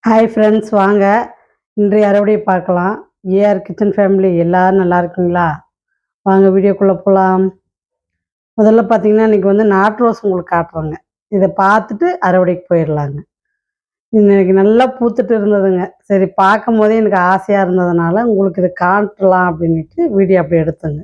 Hi friends, வாங்க இன்றைய அறுவடை பார்க்கலாம். ஏஆர் கிச்சன் ஃபேமிலி எல்லாரும் நல்லா இருக்குங்களா? வாங்க வீடியோக்குள்ளே போகலாம். முதல்ல பார்த்தீங்கன்னா இன்றைக்கி நாட்டு ரோஸ் உங்களுக்கு காட்டுறோங்க. இதை பார்த்துட்டு அறுவடைக்கு போயிடலாங்க. இன்னைக்கு நல்லா பூத்துட்டு இருந்ததுங்க. சரி, பார்க்கும் போதே எனக்கு ஆசையாக இருந்ததுனால உங்களுக்கு இதை காட்டலாம் அப்படின்ட்டு வீடியோ அப்படி எடுத்தேங்க.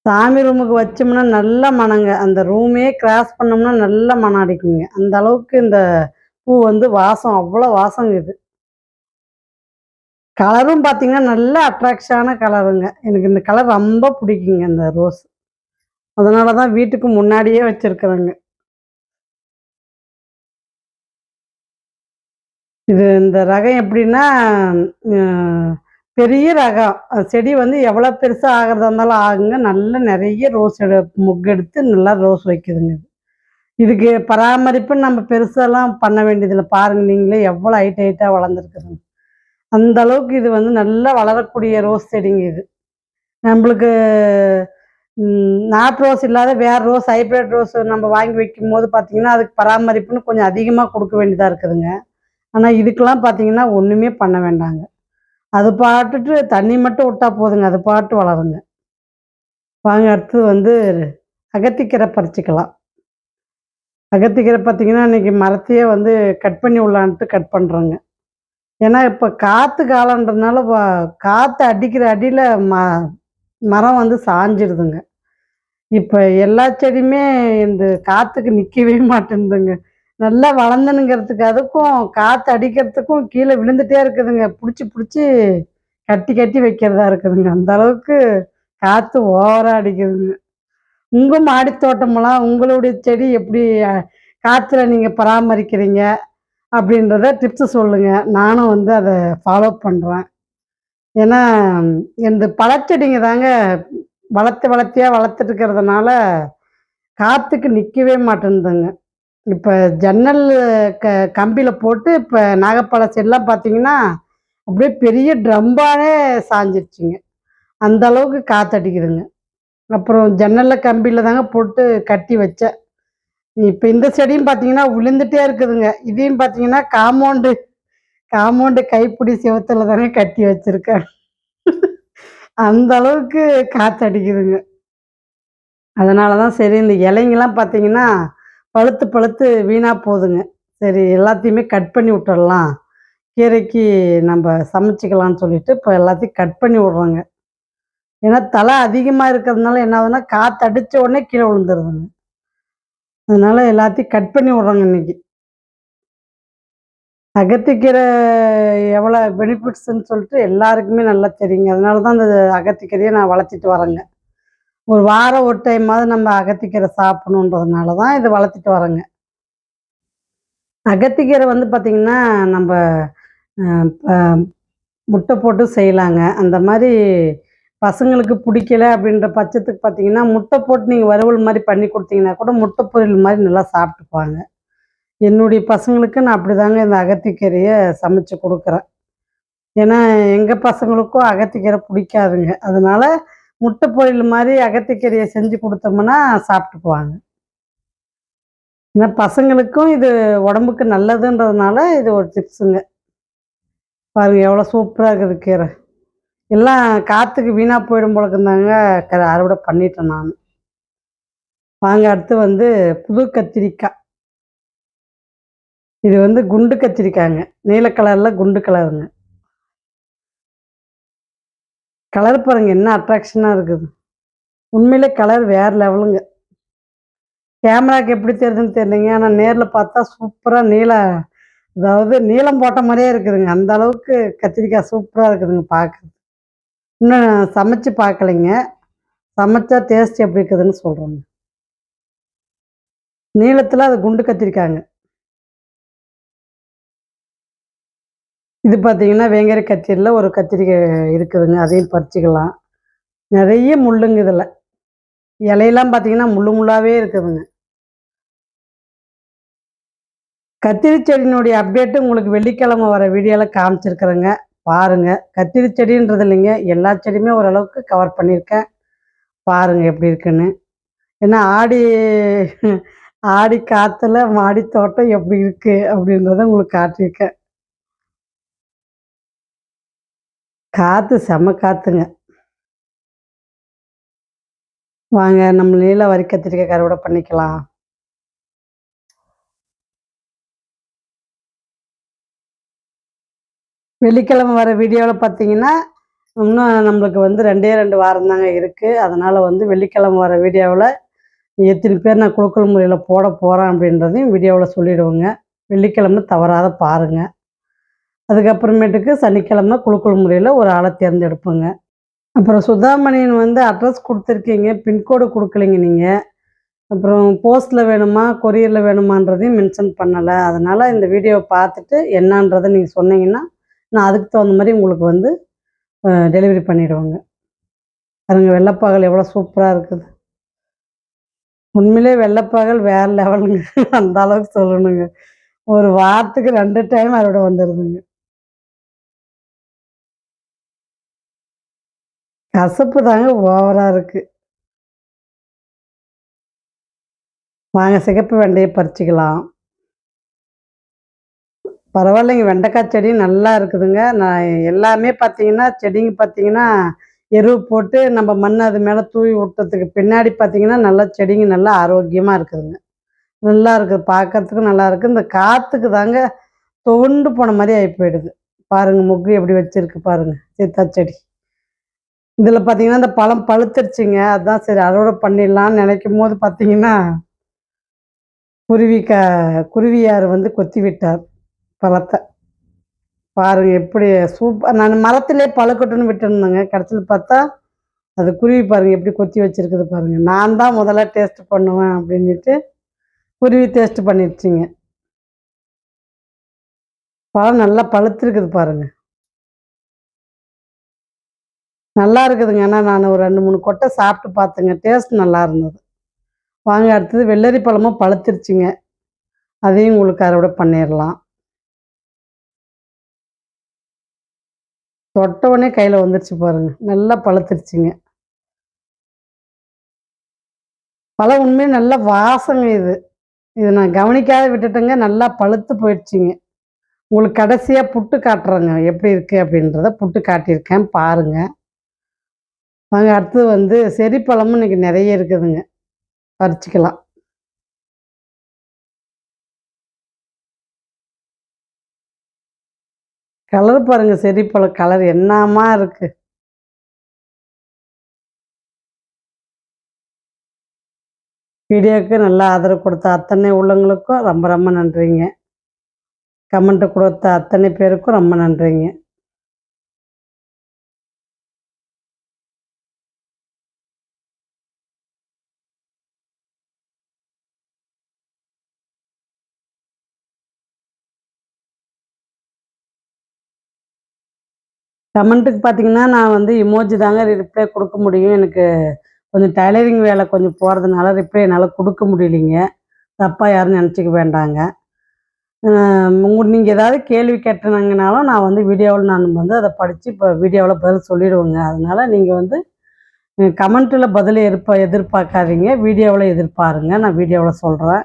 சாமி ரூமுக்கு வச்சோம்னா நல்ல மணங்க. அந்த ரூமே கிராஸ் பண்ணோம்னா நல்ல மனம் அடிக்குங்க. அந்த அளவுக்கு இந்த பூ வாசம், அவ்வளோ வாசங்க இது. கலரும் பார்த்தீங்கன்னா, நல்ல அட்ராக்ஷனான கலருங்க. எனக்கு இந்த கலர் ரொம்ப பிடிக்குங்க, இந்த ரோஸ். அதனால தான் வீட்டுக்கு முன்னாடியே வச்சிருக்கிறேங்க. இந்த ரகம் எப்படின்னா, அ பெரிய ரகம். செடி எவ்வளோ பெருசா ஆகுறதா இருந்தாலும் ஆகுங்க. நல்ல நெறைய ரோஸ் மொக்கு எடுத்து நல்லா ரோஸ் வைக்குதுங்க இது. இதுக்கு பராமரிப்புன்னு நம்ம பெருசாலாம் பண்ண வேண்டியதில்ல. பாருங்க நீங்களே எவ்வளோ ஹைட்டா வளர்ந்துருக்குதுன்னு. அந்த அளவுக்கு இது நல்லா வளரக்கூடிய ரோஸ் செடிங்க இது. நம்பளுக்கு நாட்டு ரோஸ் இல்லாத வேற ரோஸ், ஹைபிரிட் ரோஸ் நம்ம வாங்கி வைக்கும்போது பார்த்தீங்கன்னா, அதுக்கு பராமரிப்புன்னு கொஞ்சம் அதிகமா குடுக்க வேண்டியதா இருக்குதுங்க. ஆனா, இதுக்கெல்லாம் பார்த்தீங்கன்னா, ஒண்ணுமே பண்ண வேண்டாங்க. அது பாட்டுட்டு தண்ணி மட்டும் விட்டா போதுங்க. அது பாட்டு வளருங்க. வாங்க அடுத்தது அகத்திக்கீரை பறிச்சுக்கலாம். அகத்திக்கீரை பார்த்தீங்கன்னா, இன்னைக்கு மரத்தையே கட் பண்ணி விடலான்ட்டு கட் பண்றோங்க. ஏன்னா, இப்ப காத்து காலம்ன்றதுனால காத்து அடிக்கிற அடியில மரம் சாஞ்சிருதுங்க. இப்ப எல்லா செடியுமே இந்த காத்துக்கு நிக்கவே மாட்டேன்துங்க. நல்லா வளர்ந்தணுங்கிறதுக்கு, அதுக்கும் காத்து அடிக்கிறதுக்கும் கீழ விழுந்துட்டே இருக்குதுங்க. புடிச்சு, புடிச்சு கட்டி, கட்டி வைக்கிறதா இருக்குதுங்க. அந்த அளவுக்கு காத்து ஓவரா அடிக்குதுங்க. உங்க மாடி தோட்டமெல்லாம் உங்களுடைய செடி எப்படி காத்துல நீங்க பராமரிக்கிறீங்க? அப்படின்றத டிப்ஸ் சொல்லுங்க. நானும் அத ஃபாலோ பண்றேன். ஏன்னா, இந்த பழச்செடிங்க தாங்க வளர்த்தியா வளர்த்துட்டு இருக்கிறதுனால, காத்துக்கு நிக்கவே மாட்டேன்துங்க. இப்ப ஜன்னல் க கம்பியில போட்டு இப்ப நாகப்பழ செடிலாம் பார்த்தீங்கன்னா, அப்படியே பெரிய ட்ரம்பாவே சாஞ்சிருச்சுங்க. அந்த அளவுக்கு காத்தடிக்குதுங்க. அப்புறம் ஜன்னல்ல கம்பியில தாங்க போட்டு கட்டி வச்சேன். இப்ப இந்த செடியும் பார்த்தீங்கன்னா, விழுந்துட்டே இருக்குதுங்க. இதையும் பார்த்தீங்கன்னா, காம்பவுண்டு காம்பவுண்டு கைப்பிடி செவுத்துல தாங்க கட்டி வச்சிருக்கேன். அந்த அளவுக்கு காத்தடிக்குதுங்க. அதனால தான் சரி, இந்த இலைங்கலாம் பார்த்தீங்கன்னா, பழுத்து பழுத்து வீணா போகுதுங்க. சரி, எல்லாத்தையுமே கட் பண்ணி விட்டுறலாம். கீரைக்கு நம்ப சமைச்சுக்கலான்னு சொல்லிட்டு, இப்போ எல்லாத்தையும் கட் பண்ணி விட்றோங்க. ஏன்னா, தழை அதிகமா இருக்கிறதுனால என்ன ஆகுதுன்னா, காத்து அடிச்ச உடனே கீழ விழுந்துருதுங்க. அதனால எல்லாத்தையும் கட் பண்ணி விட்றோங்க இன்னைக்கு. அகத்திக்கீரை எவ்வளோ பெனிஃபிட்ஸ்ன்னு சொல்லிட்டு எல்லாருக்குமே நல்லா தெரியுங்க. அதனால தான் அந்த அகத்திக்கீரைய நான் வளர்த்திட்டு வரேங்க. ஒரு வாரம் ஒரு டைமாவது நம்ம அகத்திக்கீரை சாப்பிடணுன்றதுனால தான் இத வளர்த்துட்டு வரேங்க. அகத்திக்கீரை பார்த்தீங்கன்னா, நம்ப அ ப முட்டை போட்டு செய்யலாங்க. அந்த மாரி பசங்களுக்கு பிடிக்கல அப்படின்ற பட்சத்துக்கு பார்த்தீங்கன்னா, முட்டை போட்டு நீங்க வறுவல் மாரி பண்ணி குடுத்தீங்கன்னா கூட, முட்டை பொரியல் மாரி நல்லா சாப்பிட்டுக்குவாங்க. என்னுடைய பசங்களுக்கு நான் அப்படிதாங்க இந்த அகத்திக்கீரைய சமைச்சு குடுக்குறேன். ஏன்னா, எங்க பசங்களுக்கும் அகத்திக்கீரை பிடிக்காதுங்க. அதனால முட்டை பொரியல் மாரி அகத்திக்கீரைய செஞ்சு குடுத்தோம்னா சாப்பிட்டுக்குவாங்க. ஏன்னா பசங்களுக்கும் இது உடம்புக்கு நல்லதுன்றதுனால இது ஒரு டிப்ஸுங்க. பாருங்க எவ்வளோ சூப்பரா இருக்குது கீரை. எல்லாம் காத்துக்கு வீணா போயிடும் போலக்குந்தாங்க அறுவடை பண்ணிட்டேன் நானு. வாங்க அடுத்து புது கத்திரிக்காய். இது குண்டு கத்திரிக்காய்ங்க. நீல கலர்ல குண்டு கலருங்க. கலர் பாருங்க என்ன அட்ராக்ஷனா இருக்குது. உண்மையிலே கலர் வேற லெவலுங்க. கேமராக்கு எப்படி தெரியுதுன்னு தெரியலைங்க. ஆனா நேர்ல பார்த்தா சூப்பரா அதாவது நீளம் போட்ட மாரியே இருக்குதுங்க. அந்த அளவுக்கு கத்திரிக்காய் சூப்பரா இருக்குதுங்க பார்க்க. இன்னும் சமைச்சு பார்க்கலைங்க. சமைச்சா டேஸ்ட் எப்படி இருக்குதுன்னு சொல்றேங்க. நீளத்தில அது குண்டு கத்திரிக்காய்ங்க. இது பார்த்தீங்கன்னா, வேங்கரை கத்திரில ஒரு கத்திரிக்காய் இருக்குதுங்க. அதையும் பறிச்சுக்கலாம். நெறைய முள்ளுங்க இதுல. இலையெல்லாம் பார்த்தீங்கன்னா, முள்ளு முள்ளாவே இருக்குதுங்க. கத்திரி செடியினுடைய அப்டேட்டு உங்களுக்கு வெள்ளிக்கிழமை வர வீடியோல காமிச்சிருக்கிறேங்க. பாருங்க. கத்திரி செடின்றது இல்லைங்க. எல்லா செடியுமே ஓரளவுக்கு கவர் பண்ணியிருக்கேன். பாருங்க எப்படி இருக்குன்னு. ஏன்னா ஆடி ஆடி காத்துல மாடி தோட்டம் எப்படி இருக்கு அப்படின்றத உங்களுக்கு காட்டியிருக்கேன். காத்து செம காத்துங்க. வாங்க நம்ம நீல வரி கத்திரிக்காய் கருவாட பண்ணிக்கலாம். வெள்ளிக்கிழமை வர வீடியோல பார்த்தீங்கன்னா, இன்னும் நம்மளுக்கு வந்து 2டே 2 வாரம் தாங்க இருக்கு. அதனால வந்து வெள்ளிக்கிழமை வர வீடியோவுல எத்தனை பேர் நான் குலுக்கல் முறையில போட போறேன் அப்படின்றதையும் வீடியோவுல சொல்லிடுவேங்க. வெள்ளிக்கிழமை தவறாத பாருங்க. அதுக்கப்புறமேட்டுக்கு சனிக்கிழமை குலுக்கல் முறையில ஒரு ஆள தேர்ந்தெடுப்பேங்க. அப்புறம் சுதாமணின்னு வந்து அட்ரஸ் குடுத்துருக்கீங்க. பின்கோடு குடுக்கலைங்க நீங்க. அப்புறம் போஸ்ட்ல வேணுமா? கொரியர்ல வேணுமான்றதையும் மென்ஷன் பண்ணல. அதனால இந்த வீடியோவ பார்த்துட்டு என்னான்றத நீங்க சொன்னீங்கன்னா, நான் அதுக்கு தகுந்த மாரி உங்களுக்கு வந்து டெலிவரி பண்ணிடுவேங்க. பாருங்க வெள்ளப்பாகல் எவ்வளோ சூப்பரா இருக்குது. உண்மையிலேயே வெள்ளப்பாகல் வேற லெவலுங்க. அந்த அளவுக்கு சொல்லணுங்க. ஒரு வாரத்துக்கு 2 டைம் அறுவடை வந்துருதுங்க. கசப்பு தாங்க ஓவரா இருக்கு. வாங்க சிகப்பு வெண்டைய பறிச்சுக்கலாம். பரவாயில்லைங்க. வெண்டைக்காய் செடி நல்லா இருக்குதுங்க. நான் எல்லாமே பார்த்தீங்கன்னா, செடிங்க பார்த்தீங்கன்னா, எருவு போட்டு நம்ம மண் அது மேல தூவி விட்டதுக்கு பின்னாடி பார்த்தீங்கன்னா, நல்லா செடிங்க நல்லா ஆரோக்கியமா இருக்குதுங்க. நல்லா இருக்குது. பார்க்கறதுக்கும் நல்லா இருக்கு. இந்த காத்துக்கு தாங்க துவண்டு போன மாரி ஆயி போயிடுது. பாருங்க மொக்கு எப்படி வச்சிருக்கு பாருங்க. சீத்தா செடி. இதில பார்த்தீங்கன்னா, இந்த பழம் பழுத்துருச்சுங்க. அதான் சரி அறுவடை பண்ணிடலான்னு நெனைக்கும்போது பார்த்தீங்கன்னா, குருவி க குருவியார் வந்து கொத்தி விட்டார் பழத்த. பாருங்க எப்படி நான் மரத்திலே பழுக்கட்டும்னு விட்டுருந்தேங்க. கடைசில பார்த்தா, அது குருவி பாருங்க எப்படி கொத்தி வச்சிருக்குது பாருங்க. நான் தான் முதல்ல டேஸ்ட் பண்ணுவேன் அப்படின்னுட்டு, குருவி டேஸ்ட் பண்ணிருச்சுங்க. பழம் நல்லா பழுத்திருக்குது பாருங்க. நல்லா இருக்குதுங்க. ஆனா நான் ஒரு 2, 3 கொட்டை சாப்பிட்டு பார்த்தேங்க. டேஸ்ட் நல்லா இருந்தது. வாங்க அடுத்தது வெள்ளரி பழமும் பழுத்துருச்சுங்க. அதையும் உங்களுக்கு அறுவடை பண்ணிறலாம். தொட்ட உடனே கையில வந்துருச்சு பாருங்க. நல்லா பழுத்துருச்சுங்க. பழம் உண்மையிலே நல்ல வாசங்க இது. இத நான் கவனிக்காத விட்டுட்டேங்க. நல்லா பழுத்து போயிடுச்சுங்க. உங்களுக்கு கடைசியா புட்டு காட்டுறேங்க. எப்படி இருக்கு அப்படின்றத புட்டு காட்டியிருக்கேன் பாருங்க. வாங்க அடுத்தது வந்து செர்ரி பழமும் இன்னைக்கு நெறைய இருக்குதுங்க. பறிச்சுக்கலாம். கலர் பாருங்க செர்ரி பழம் கலர் என்னாமா இருக்கு. வீடியோவுக்கு நல்லா ஆதரவு கொடுத்த அத்தனை உள்ளங்களுக்கும் ரொம்ப ரொம்ப நன்றிங்க. கமெண்ட் கொடுத்த அத்தனை பேருக்கும் ரொம்ப நன்றிங்க. கமெண்ட்டுக்கு பார்த்தீங்கன்னா, நான் வந்து இமோஜி தாங்க ரிப்ளை குடுக்க முடியும். எனக்கு கொஞ்சம் டைலரிங் வேலை கொஞ்சம் போறதுனால ரிப்ளை என்னால குடுக்க முடியலைங்க. தப்பா யாரும் நெனச்சுக்க வேண்டாங்க. அ நீங்க ஏதாவது கேள்வி கேட்டனங்கனாலும் நான் வந்து வீடியோவுல நான் வந்து அத படிச்சு இப்ப வீடியோவுல பதில் சொல்லிடுவேங்க. அதனால நீங்க வந்து கமெண்ட்ல பதில் எதிர்பார்க்காதீங்க. வீடியோவுல எதிர்பாருங்க. நான் வீடியோவுல சொல்றேன்.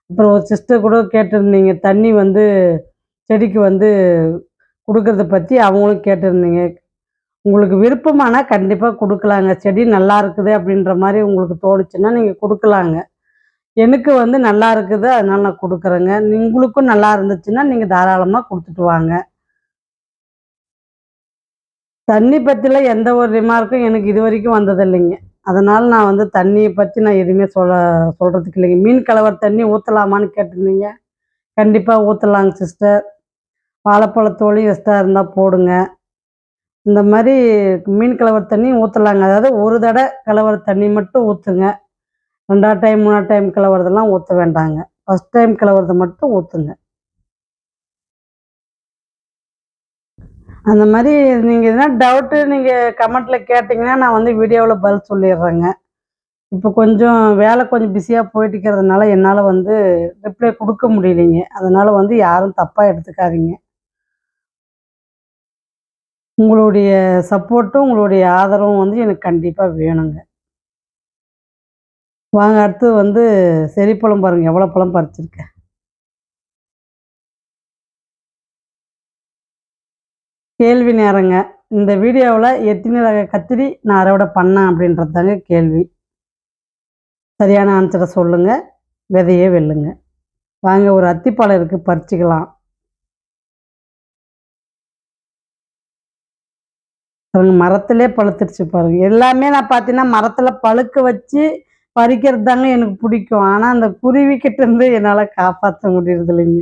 அப்புறம் ஒரு சிஸ்டர் கூட கேட்டிருந்தீங்க. தண்ணி வந்து செடிக்கு வந்து குடுக்கறத பத்தி அவங்களும் கேட்டிருந்தீங்க. உங்களுக்கு விருப்பமானா கண்டிப்பா குடுக்கலாங்க. செடி நல்லா இருக்குது அப்படின்ற மாரி உங்களுக்கு தோணுச்சுன்னா, நீங்க குடுக்கலாங்க. எனக்கு வந்து நல்லா இருக்குது. அதனால நான் குடுக்குறேங்க. உங்களுக்கும் நல்லா இருந்துச்சுன்னா, நீங்க தாராளமா குடுத்துட்டு வாங்க. தண்ணி பத்திலாம் எந்த ஒரு ரிமார்க்கும் எனக்கு இதுவரைக்கும் வந்ததில்லைங்க. அதனால நான் வந்து தண்ணிய பத்தி நான் எதுவுமே சொல்றதுக்கு இல்லைங்க. மீன் கலவர தண்ணி ஊத்தலாமான்னு கேட்டிருந்தீங்க. கண்டிப்பா ஊத்தலாங்க சிஸ்டர். வாழைப்பழத்தோலையும் எக்ஸ்ட்ரா இருந்தா போடுங்க. இந்த மாரி மீன் கலவர தண்ணி ஊத்தலாங்க. அதாவது ஒரு கலவர தண்ணி மட்டும் ஊத்துங்க. 2வது டைம், 3வது டைம் கலவரதெல்லாம் ஊத்த வேண்டாங்க. ஃபர்ஸ்ட் டைம் கலவரத மட்டும் ஊத்துங்க. அந்த மாரி நீங்க எதனா டவுட்டு நீங்க கமெண்ட்ல கேட்டீங்கன்னா, நான் வந்து வீடியோவுல பதில் சொல்லிர்றேங்க. இப்போ கொஞ்சம் வேலை கொஞ்சம் பிஸியா போயிட்டுருக்கிறதுனால, என்னால வந்து ரிப்ளை குடுக்க முடியலைங்க. அதனால வந்து யாரும் தப்பா எடுத்துக்காதீங்க. உங்களுடைய சப்போர்ட்டும், உங்களுடைய ஆதரவும் வந்து எனக்கு கண்டிப்பா வேணுங்க. வாங்க அடுத்து வந்து செரிப்பழம் பாருங்கள், எவ்வளோ பழம் பறிச்சிருக்கேன். கேள்வி நேரங்க. இந்த வீடியோவில் எத்தனை ரக கத்திரி நான் அறுவடை பண்ணேன் அப்படின்றது தாங்க கேள்வி. சரியான ஆன்சரை சொல்லுங்கள், விதையே வெல்லுங்க. வாங்க ஒரு அத்திப்பழம் இருக்குது, பறிச்சிக்கலாம். பாருங்க மரத்திலே பழுத்துருச்சு பாருங்க. எல்லாமே நான் பார்த்தீங்கன்னா மரத்தில் பழுக்க வச்சு பறிக்கிறது தாங்க எனக்கு பிடிக்கும். ஆனால் அந்த குருவிக்கிட்ட இருந்து என்னால் காப்பாற்ற முடியறது இல்லைங்க.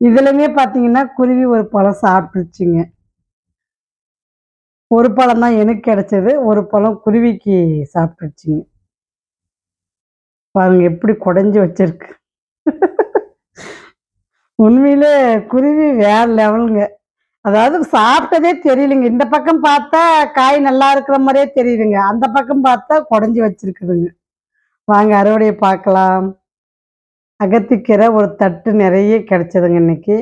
இதுலையுமே பார்த்தீங்கன்னா குருவி ஒரு பழம் சாப்பிட்டுருச்சுங்க. ஒரு பழம் தான் எனக்கு கிடைச்சது, ஒரு பழம் குருவிக்கு சாப்பிட்டுருச்சுங்க. பாருங்க எப்படி குடஞ்சி வச்சிருக்கு. உண்மையிலே குருவி வேற லெவலுங்க. அதாவது சாப்பிட்டதே தெரியலைங்க. இந்த பக்கம் பார்த்தா காய் நல்லா இருக்கிற மாதிரியே தெரியுதுங்க. அந்த பக்கம் பார்த்தா குடஞ்சி வச்சிருக்குதுங்க. வாங்க அறுவடைய பார்க்கலாம். அகத்திக்கீரை ஒரு தட்டு நிறைய கிடைச்சதுங்க இன்னைக்கு.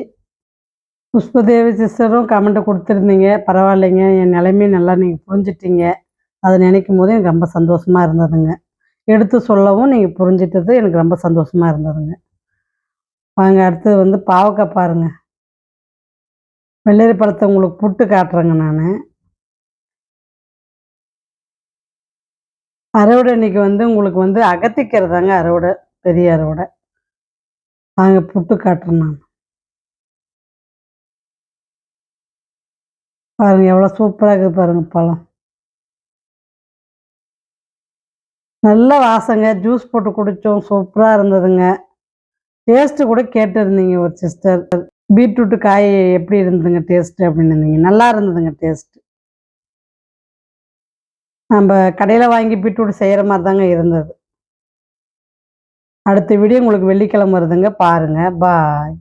புஷ்பதேவி சிஸ்டரும் கமெண்ட் கொடுத்துருந்தீங்க. பரவாயில்லைங்க, என் நிலைமையை நல்லா நீங்கள் புரிஞ்சுட்டீங்க. அதை நினைக்கும் போது எனக்கு ரொம்ப சந்தோஷமா இருந்ததுங்க. எடுத்து சொல்லவும் நீங்கள் புரிஞ்சிட்டது எனக்கு ரொம்ப சந்தோஷமா இருந்ததுங்க. வாங்க அடுத்தது வந்து பாவக்காய் பாருங்க. வெள்ளரி பழத்தை உங்களுக்கு புட்டு காட்டுறேங்க நான். அறுவடை இன்னைக்கு வந்து உங்களுக்கு வந்து அகத்திக்கீரை தாங்க அறுவடை, பெரிய அறுவடை. வாங்க புட்டு காட்டுறேன் நான். பாருங்க எவ்வளோ சூப்பராக இருக்குது பாருங்க பழம். நல்ல வாசங்க. ஜூஸ் போட்டு குடித்தோம், சூப்பராக இருந்ததுங்க. டேஸ்ட்டு கூட கேட்டிருந்தீங்க ஒரு சிஸ்டர். பீட்ரூட்டு காய் எப்படி இருந்ததுங்க டேஸ்ட்டு அப்படின்னு இருந்தீங்க. நல்லா இருந்ததுங்க டேஸ்ட்டு. நம்ம கடையில் வாங்கி பீட்ரூட் செய்கிற மாதிரி தாங்க இருந்தது. அடுத்த வீடியோ உங்களுக்கு வெள்ளிக்கிழமை வருதுங்க, பாருங்கள். பாய்.